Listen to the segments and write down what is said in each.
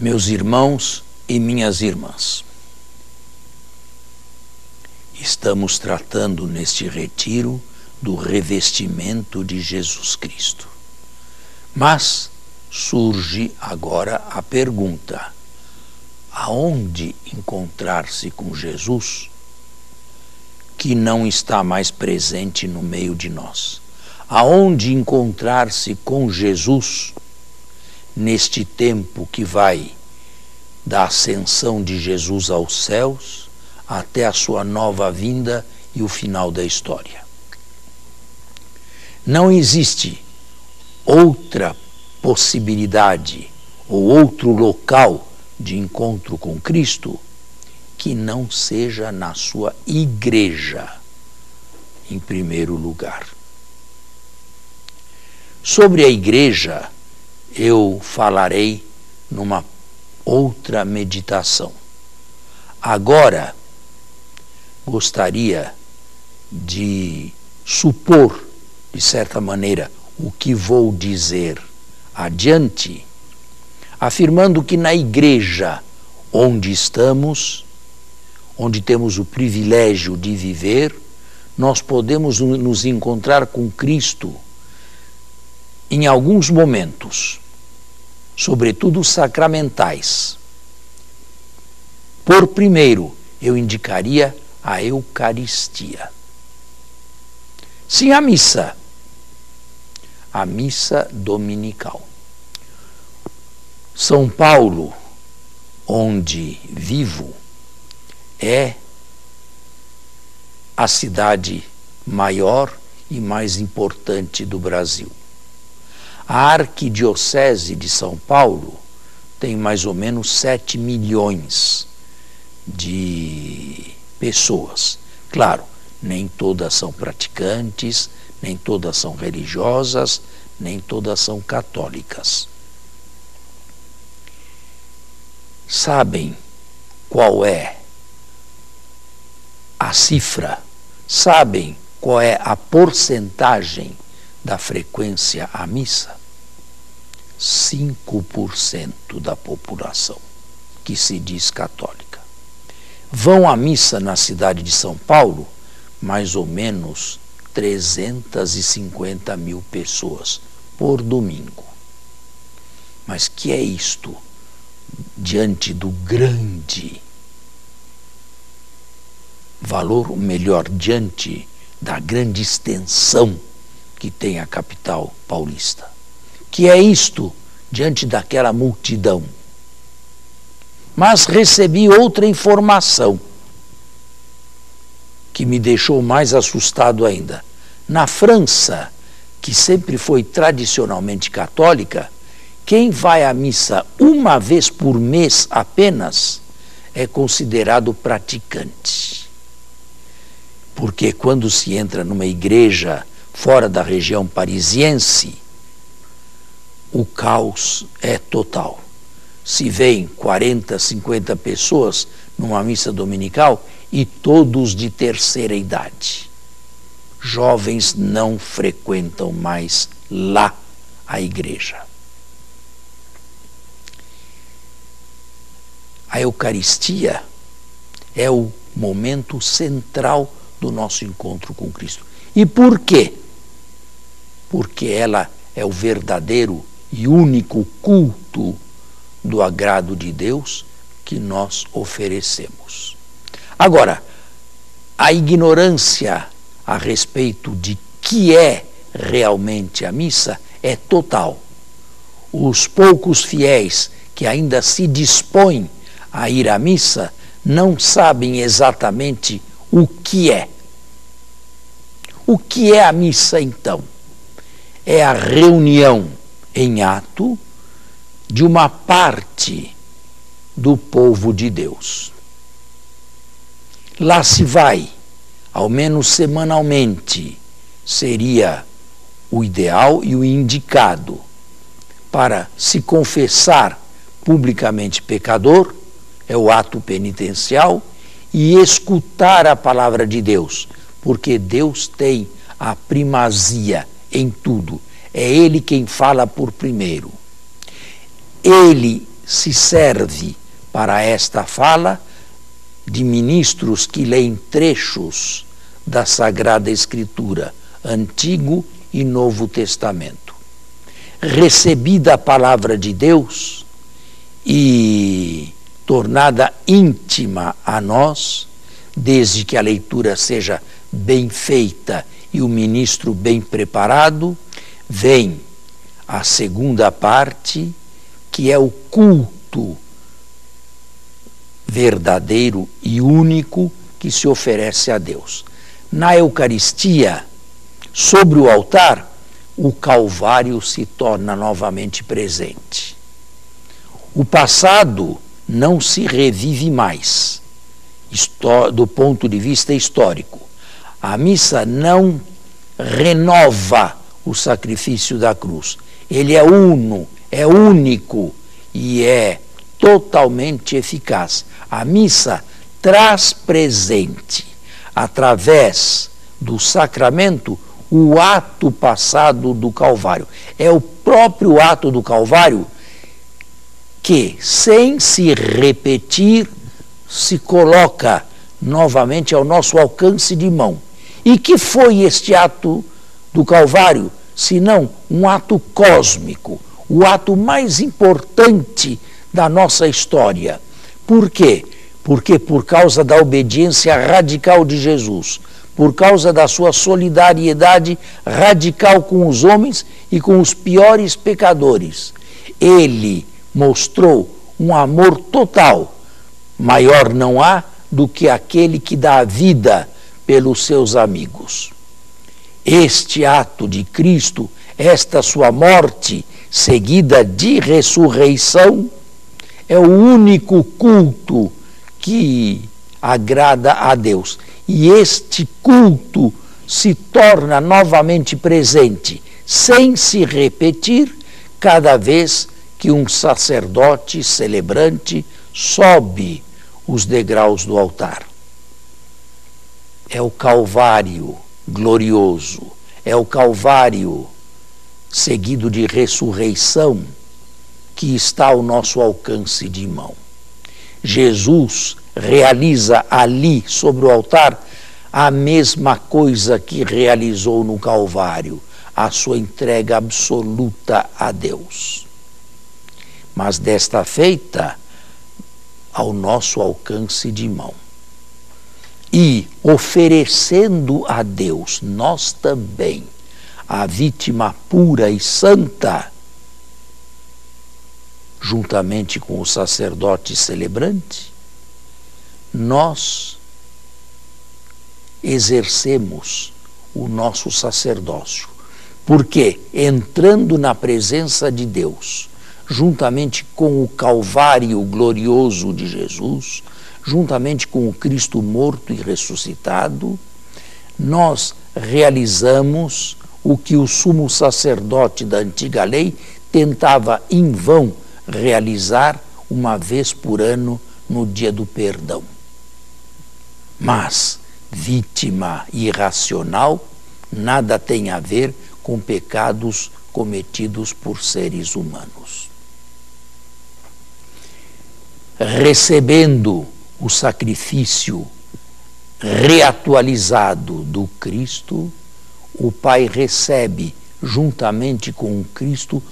Meus irmãos e minhas irmãs, estamos tratando neste retiro do revestimento de Jesus Cristo. Mas surge agora a pergunta: aonde encontrar-se com Jesus que não está mais presente no meio de nós? Aonde encontrar-se com Jesus neste tempo que vai da ascensão de Jesus aos céus até a sua nova vinda e o final da história? Não existe outra possibilidade ou outro local de encontro com Cristo que não seja na sua igreja, em primeiro lugar. Sobre a igreja, eu falarei numa outra meditação. Agora, gostaria de supor, de certa maneira, o que vou dizer adiante, afirmando que na igreja onde estamos, onde temos o privilégio de viver, nós podemos nos encontrar com Cristo em alguns momentos, sobretudo sacramentais. Por primeiro, eu indicaria a Eucaristia. Sim, a missa dominical. São Paulo, onde vivo, é a cidade maior e mais importante do Brasil. A Arquidiocese de São Paulo tem mais ou menos 7 milhões de pessoas. Claro, nem todas são praticantes, nem todas são religiosas, nem todas são católicas. Sabem qual é a cifra? Sabem qual é a porcentagem da frequência à missa? 5% da população que se diz católica. Vão à missa na cidade de São Paulo mais ou menos 350 mil pessoas por domingo. Mas que é isto diante do grande valor, ou melhor, diante da grande extensão que tem a capital paulista? Que é isto diante daquela multidão? Mas recebi outra informação que me deixou mais assustado ainda. Na França, que sempre foi tradicionalmente católica, quem vai à missa uma vez por mês apenas é considerado praticante. Porque quando se entra numa igreja fora da região parisiense, o caos é total. Se vêm 40, 50 pessoas numa missa dominical e todos de terceira idade. Jovens não frequentam mais lá a igreja. A Eucaristia é o momento central do nosso encontro com Cristo. E por quê? Porque ela é o verdadeiro e único culto do agrado de Deus que nós oferecemos. Agora, a ignorância a respeito de que é realmente a missa é total. Os poucos fiéis que ainda se dispõem a ir à missa não sabem exatamente o que é. O que é a missa, então? É a reunião em ato de uma parte do povo de Deus. Lá se vai, ao menos semanalmente, seria o ideal e o indicado, para se confessar publicamente pecador, é o ato penitencial, e escutar a palavra de Deus, porque Deus tem a primazia em tudo. É Ele quem fala por primeiro. Ele se serve para esta fala de ministros que leem trechos da Sagrada Escritura, Antigo e Novo Testamento. Recebida a palavra de Deus e tornada íntima a nós, desde que a leitura seja bem feita e o ministro bem preparado, vem a segunda parte, que é o culto verdadeiro e único que se oferece a Deus. Na Eucaristia, sobre o altar, o Calvário se torna novamente presente. O passado não se revive mais, do ponto de vista histórico. A missa não renova o sacrifício da cruz. Ele é uno, é único e é totalmente eficaz. A missa traz presente, através do sacramento, o ato passado do Calvário. É o próprio ato do Calvário que, sem se repetir, se coloca novamente ao nosso alcance de mão. E que foi este ato do Calvário, senão um ato cósmico, o ato mais importante da nossa história. Por quê? Porque por causa da obediência radical de Jesus, por causa da sua solidariedade radical com os homens e com os piores pecadores, ele mostrou um amor total. Maior não há do que aquele que dá a vida pelos seus amigos. Este ato de Cristo, esta sua morte, seguida de ressurreição, é o único culto que agrada a Deus. E este culto se torna novamente presente, sem se repetir, cada vez que um sacerdote celebrante sobe os degraus do altar. É o Calvário glorioso, é o Calvário seguido de ressurreição que está ao nosso alcance de mão. Jesus realiza ali, sobre o altar, a mesma coisa que realizou no Calvário, a sua entrega absoluta a Deus. Mas desta feita, ao nosso alcance de mão. E oferecendo a Deus, nós também, a vítima pura e santa, juntamente com o sacerdote celebrante, nós exercemos o nosso sacerdócio. Porque entrando na presença de Deus, juntamente com o Calvário glorioso de Jesus, juntamente com o Cristo morto e ressuscitado, nós realizamos o que o sumo sacerdote da antiga lei tentava em vão realizar uma vez por ano no dia do perdão. Mas vítima irracional nada tem a ver com pecados cometidos por seres humanos. Recebendo o sacrifício reatualizado do Cristo, o Pai recebe, juntamente com o Cristo,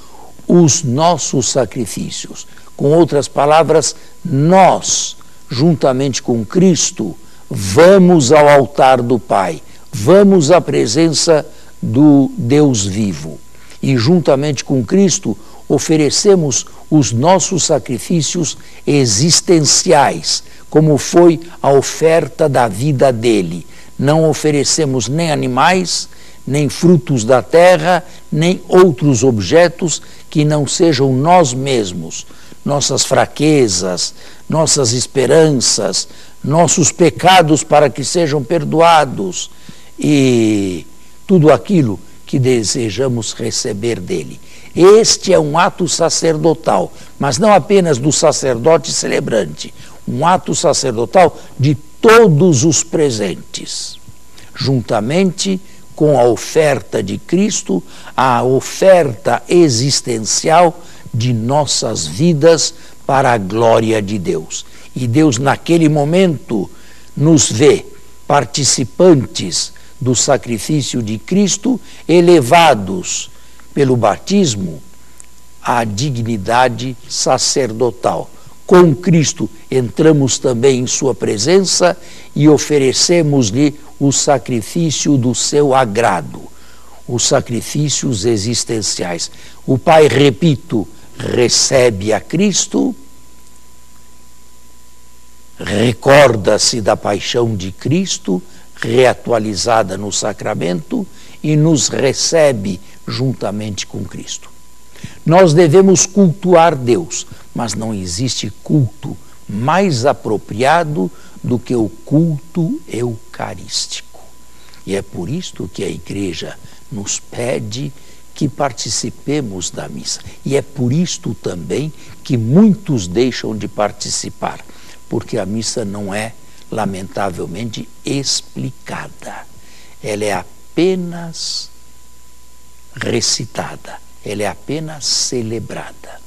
os nossos sacrifícios. Com outras palavras, nós, juntamente com Cristo, vamos ao altar do Pai, vamos à presença do Deus vivo. E juntamente com Cristo, oferecemos os nossos sacrifícios existenciais, como foi a oferta da vida dele. Não oferecemos nem animais, nem frutos da terra, nem outros objetos que não sejam nós mesmos, nossas fraquezas, nossas esperanças, nossos pecados para que sejam perdoados e tudo aquilo que desejamos receber dele. Este é um ato sacerdotal, mas não apenas do sacerdote celebrante, um ato sacerdotal de todos os presentes, juntamente com a oferta de Cristo, a oferta existencial de nossas vidas para a glória de Deus. E Deus, naquele momento, nos vê participantes do sacrifício de Cristo, elevados pelo batismo à dignidade sacerdotal. Com Cristo entramos também em sua presença e oferecemos-lhe o sacrifício do seu agrado, os sacrifícios existenciais. O Pai, repito, recebe a Cristo, recorda-se da paixão de Cristo, reatualizada no sacramento, e nos recebe juntamente com Cristo. Nós devemos cultuar Deus, mas não existe culto mais apropriado do que o culto eucarístico. E é por isto que a Igreja nos pede que participemos da missa. E é por isto também que muitos deixam de participar, porque a missa não é, lamentavelmente, explicada. Ela é apenas recitada, ela é apenas celebrada.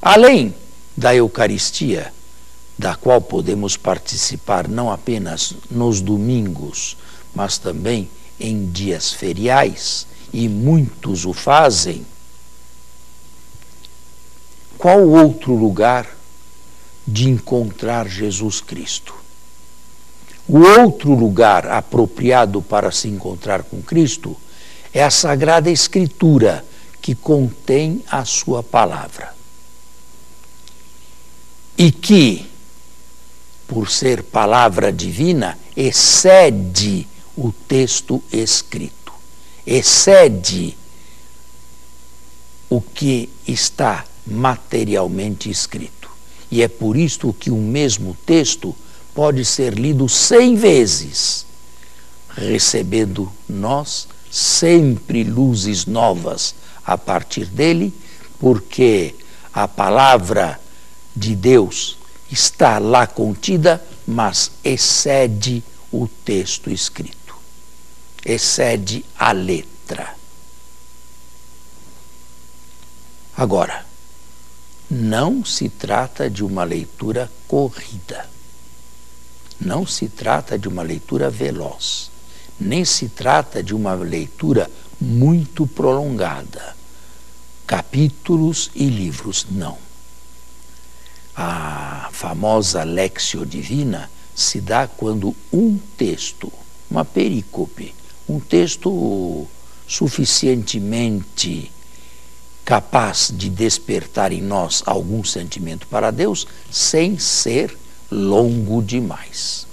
Além da Eucaristia, da qual podemos participar não apenas nos domingos, mas também em dias feriais, e muitos o fazem, qual outro lugar de encontrar Jesus Cristo? O outro lugar apropriado para se encontrar com Cristo é a Sagrada Escritura, que contém a sua palavra. E que, por ser palavra divina, excede o texto escrito, excede o que está materialmente escrito. E é por isto que o mesmo texto pode ser lido 100 vezes, recebendo nós sempre luzes novas a partir dele, porque a palavra de Deus está lá contida, mas excede o texto escrito, excede a letra. Agora, não se trata de uma leitura corrida, não se trata de uma leitura veloz, nem se trata de uma leitura muito prolongada, capítulos e livros, não. A famosa Lectio Divina se dá quando um texto, uma perícope, um texto suficientemente capaz de despertar em nós algum sentimento para Deus, sem ser longo demais.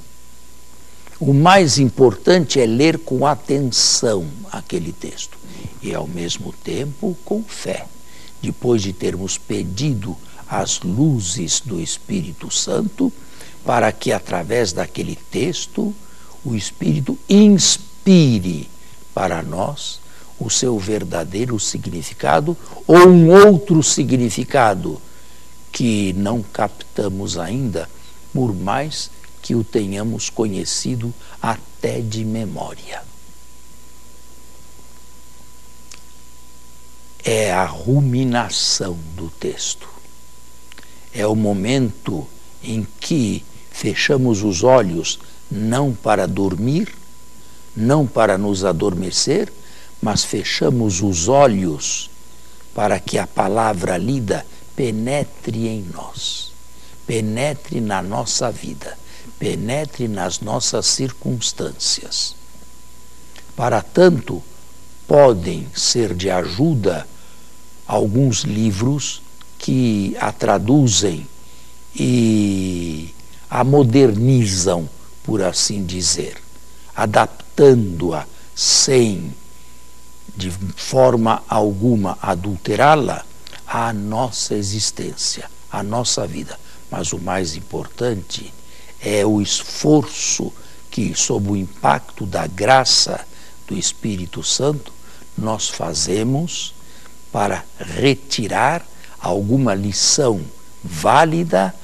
O mais importante é ler com atenção aquele texto e, ao mesmo tempo, com fé. Depois de termos pedido as luzes do Espírito Santo, para que, através daquele texto, o Espírito inspire para nós o seu verdadeiro significado ou um outro significado que não captamos ainda, por mais que o tenhamos conhecido até de memória. É a ruminação do texto. É o momento em que fechamos os olhos não para dormir, não para nos adormecer, mas fechamos os olhos para que a palavra lida penetre em nós, penetre na nossa vida, penetre nas nossas circunstâncias. Para tanto, podem ser de ajuda alguns livros que a traduzem e a modernizam, por assim dizer, adaptando-a sem, de forma alguma, adulterá-la à nossa existência, à nossa vida. Mas o mais importante é o esforço que, sob o impacto da graça do Espírito Santo, nós fazemos para retirar alguma lição válida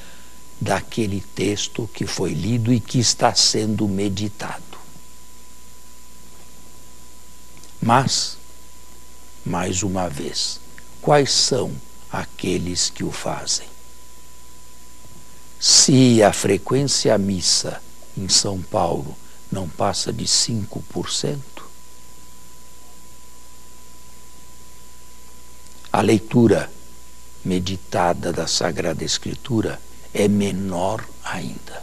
daquele texto que foi lido e que está sendo meditado. Mas, mais uma vez, quais são aqueles que o fazem. Se a frequência à missa em São Paulo não passa de 5%, a leitura meditada da Sagrada Escritura é menor ainda,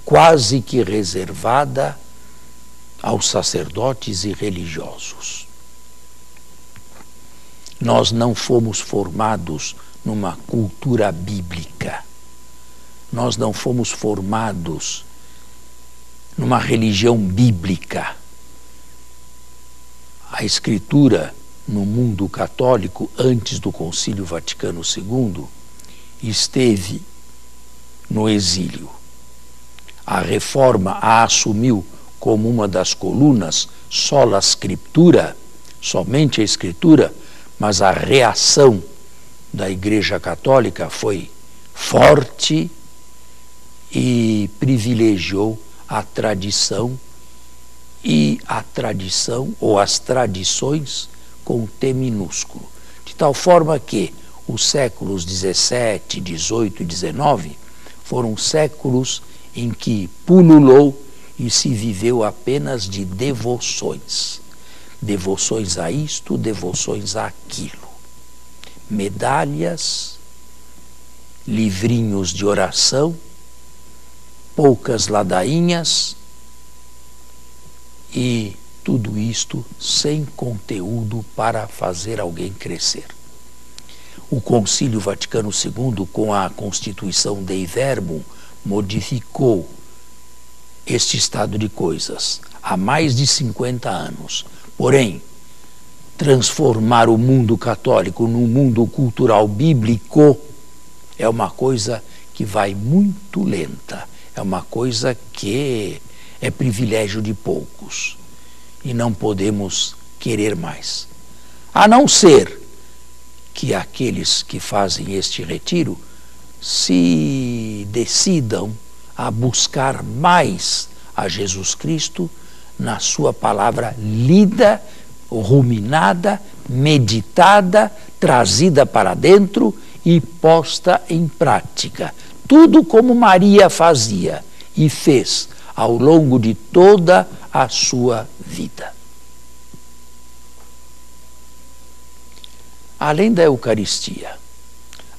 quase que reservada aos sacerdotes e religiosos. Nós não fomos formados numa cultura bíblica. Nós não fomos formados numa religião bíblica. A Escritura, no mundo católico, antes do Concílio Vaticano II, esteve no exílio. A Reforma a assumiu como uma das colunas, sola scriptura, somente a Escritura, mas a reação da Igreja Católica foi forte e privilegiou a tradição, e a tradição ou as tradições com T minúsculo, de tal forma que os séculos 17, 18 e 19 foram séculos em que pululou e se viveu apenas de devoções. Devoções a isto, devoções àquilo. Medalhas, livrinhos de oração, poucas ladainhas e tudo isto sem conteúdo para fazer alguém crescer. O Concílio Vaticano II, com a Constituição Dei Verbum, modificou este estado de coisas há mais de 50 anos. Porém, transformar o mundo católico num mundo cultural bíblico é uma coisa que vai muito lenta, é uma coisa que é privilégio de poucos e não podemos querer mais. A não ser que aqueles que fazem este retiro se decidam a buscar mais a Jesus Cristo na sua palavra lida, ruminada, meditada, trazida para dentro e posta em prática. Tudo como Maria fazia e fez ao longo de toda a sua vida. Além da Eucaristia,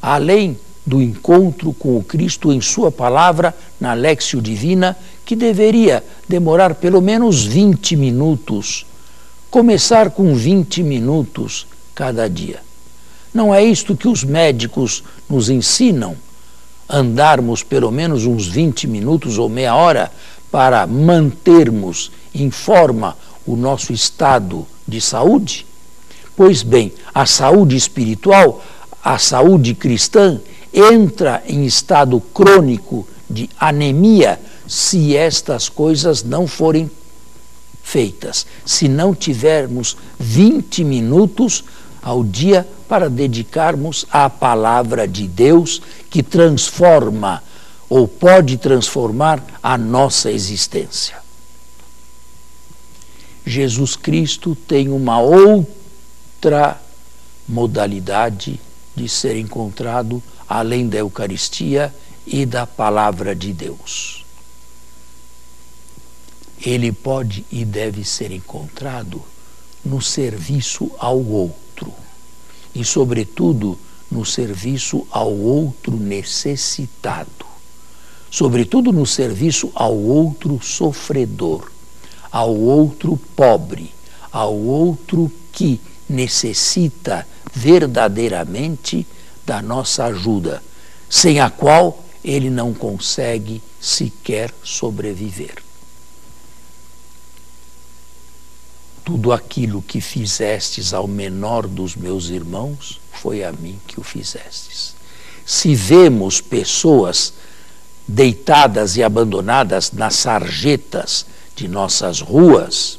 além do encontro com o Cristo em sua palavra, na Léxio Divina, que deveria demorar pelo menos 20 minutos, começar com 20 minutos cada dia. Não é isto que os médicos nos ensinam? Andarmos pelo menos uns 20 minutos ou meia hora para mantermos em forma o nosso estado de saúde? Pois bem, a saúde espiritual, a saúde cristã, entra em estado crônico de anemia se estas coisas não forem feitas, se não tivermos 20 minutos ao dia para dedicarmos à palavra de Deus, que transforma ou pode transformar a nossa existência. Jesus Cristo tem uma outra modalidade de ser encontrado além da Eucaristia e da palavra de Deus. Ele pode e deve ser encontrado no serviço ao outro e, sobretudo, no serviço ao outro necessitado, sobretudo no serviço ao outro sofredor, ao outro pobre, ao outro que necessita verdadeiramente da nossa ajuda, sem a qual ele não consegue sequer sobreviver. Tudo aquilo que fizestes ao menor dos meus irmãos, foi a mim que o fizestes. Se vemos pessoas deitadas e abandonadas nas sarjetas de nossas ruas,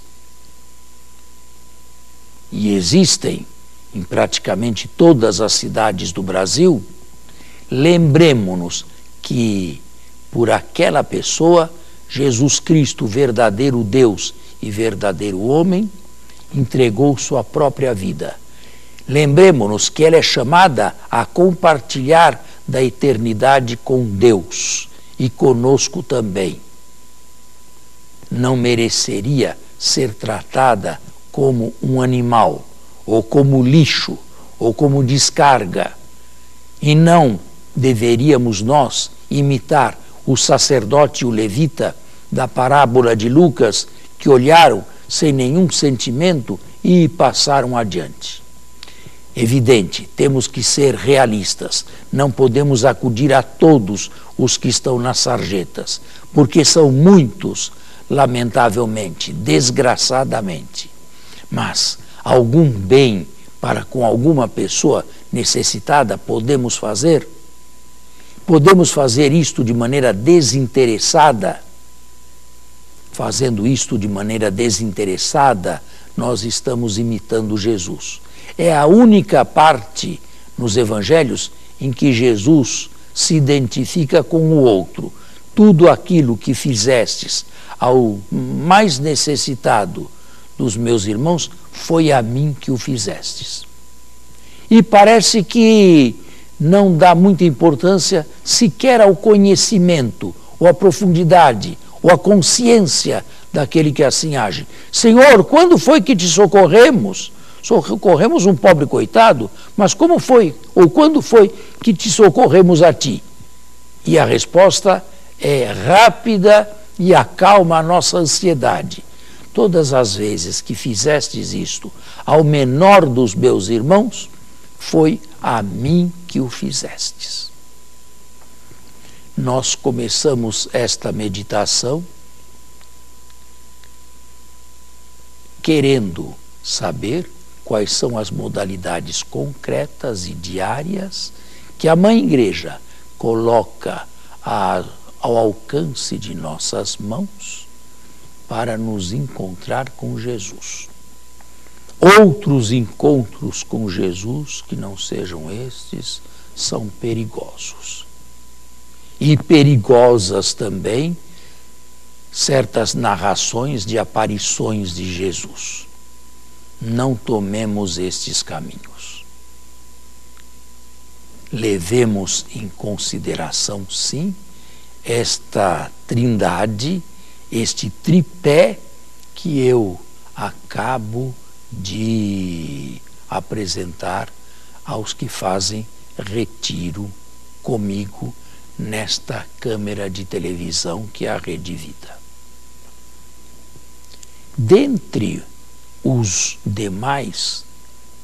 e existem em praticamente todas as cidades do Brasil, lembremo-nos que por aquela pessoa, Jesus Cristo, verdadeiro Deus e verdadeiro homem, entregou sua própria vida. Lembremos-nos que ela é chamada a compartilhar da eternidade com Deus e conosco também. Não mereceria ser tratada como um animal, ou como lixo, ou como descarga. E não deveríamos nós imitar o sacerdote e o levita da parábola de Lucas, que olharam sem nenhum sentimento e passaram adiante. Evidente, temos que ser realistas. Não podemos acudir a todos os que estão nas sarjetas, porque são muitos, lamentavelmente, desgraçadamente. Mas algum bem para com alguma pessoa necessitada podemos fazer? Podemos fazer isto de maneira desinteressada? Fazendo isto de maneira desinteressada, nós estamos imitando Jesus. É a única parte nos evangelhos em que Jesus se identifica com o outro. Tudo aquilo que fizestes ao mais necessitado dos meus irmãos, foi a mim que o fizestes. E parece que não dá muita importância sequer ao conhecimento, ou à profundidade, ou à consciência daquele que assim age. Senhor, quando foi que te socorremos? Socorremos um pobre coitado, mas como foi, ou quando foi que te socorremos a ti? E a resposta é rápida e acalma a nossa ansiedade. Todas as vezes que fizestes isto ao menor dos meus irmãos, foi a mim que o fizestes. Nós começamos esta meditação querendo saber quais são as modalidades concretas e diárias que a Mãe Igreja coloca ao alcance de nossas mãos para nos encontrar com Jesus. Outros encontros com Jesus que não sejam estes são perigosos. E perigosas também certas narrações de aparições de Jesus. Não tomemos estes caminhos. Levemos em consideração, sim, esta trindade, este tripé que eu acabo de apresentar aos que fazem retiro comigo nesta câmera de televisão que é a Rede Vida. Dentre os demais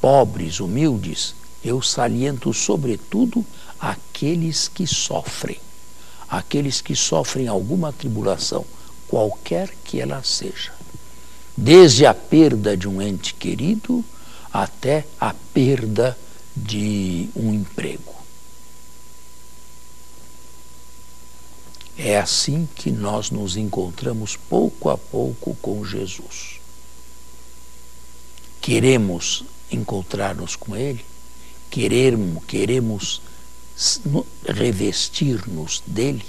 pobres, humildes, eu saliento sobretudo aqueles que sofrem alguma tribulação, qualquer que ela seja, desde a perda de um ente querido até a perda de um emprego. É assim que nós nos encontramos pouco a pouco com Jesus. Queremos encontrar-nos com Ele, queremos revestir-nos dele.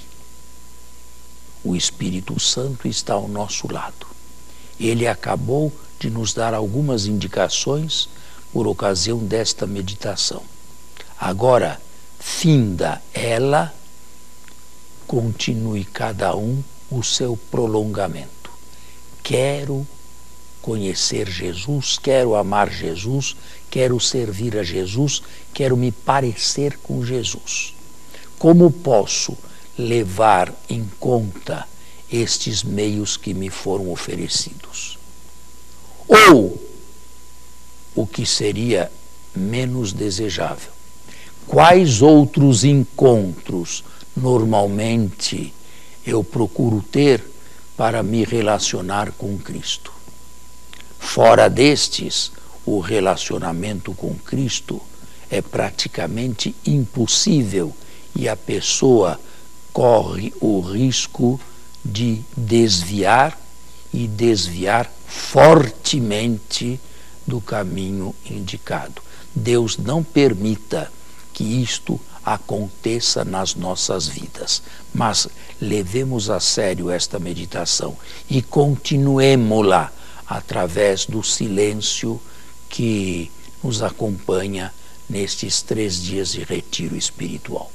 O Espírito Santo está ao nosso lado. Ele acabou de nos dar algumas indicações por ocasião desta meditação. Agora, finda ela, continue cada um o seu prolongamento. Quero conhecer Jesus, quero amar Jesus, quero servir a Jesus, quero me parecer com Jesus. Como posso levar em conta estes meios que me foram oferecidos? Ou, o que seria menos desejável, quais outros encontros normalmente eu procuro ter para me relacionar com Cristo? Fora destes, o relacionamento com Cristo é praticamente impossível e a pessoa corre o risco de desviar e desviar fortemente do caminho indicado. Deus não permita que isto aconteça nas nossas vidas, mas levemos a sério esta meditação e continuemo-la através do silêncio que nos acompanha nestes 3 dias de retiro espiritual.